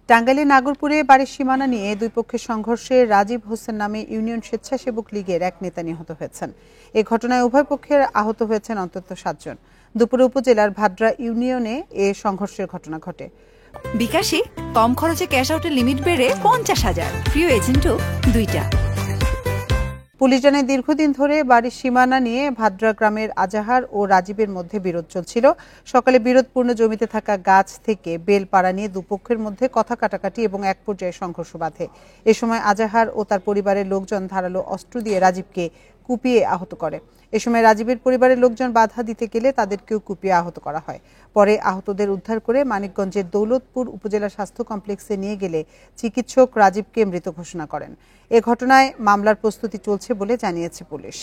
টাঙ্গাইলের নাগরপুরে বাড়ির সীমানা নিয়ে দুই পক্ষের সংঘর্ষে রাজীব হোসেন নামে ইউনিয়ন স্বেচ্ছাসেবক লীগের এক নেতা নিহত হয়েছেন। এ ঘটনায় উভয় পক্ষের আহত হয়েছেন অন্তত 7 জন। দুপুরে উপজেলার ভাদ্রা ইউনিয়নে এ সংঘর্ষের ঘটনা ঘটে। বিকাশে কম খরচে ক্যাশ আউটের লিমিট বেড়ে 50,000, প্রিয় এজেন্টও 2টা। পুলিশ জানায়, দীর্ঘদিন ধরে বাড়ির সীমানা নিয়ে ভাদ্রা গ্রামের আজাহার ও রাজীবের মধ্যে বিরোধ চলছিল। সকালে বিরোধপূর্ণ জমিতে থাকা গাছ থেকে বেল পাড়া নিয়ে দুপক্ষের মধ্যে কথা কাটাকাটি এবং এক পর্যায়ে সংঘর্ষ বাধে। এ সময় আজাহার ও তার পরিবারের লোকজন ধারালো অস্ত্র দিয়ে রাজীবকে কুপিয়ে আহত করে। এ সময় রাজীবের পরিবারের লোকজন বাধা দিতে গেলে তাদেরকেও কুপিয়ে আহত করা হয়। পরে আহতদের উদ্ধার করে মানিকগঞ্জের দৌলতপুর উপজেলা স্বাস্থ্য কমপ্লেক্সে নিয়ে গেলে চিকিৎসক রাজীবকে মৃত ঘোষণা করেন। এ ঘটনায় মামলার প্রস্তুতি চলছে বলে জানিয়েছে পুলিশ।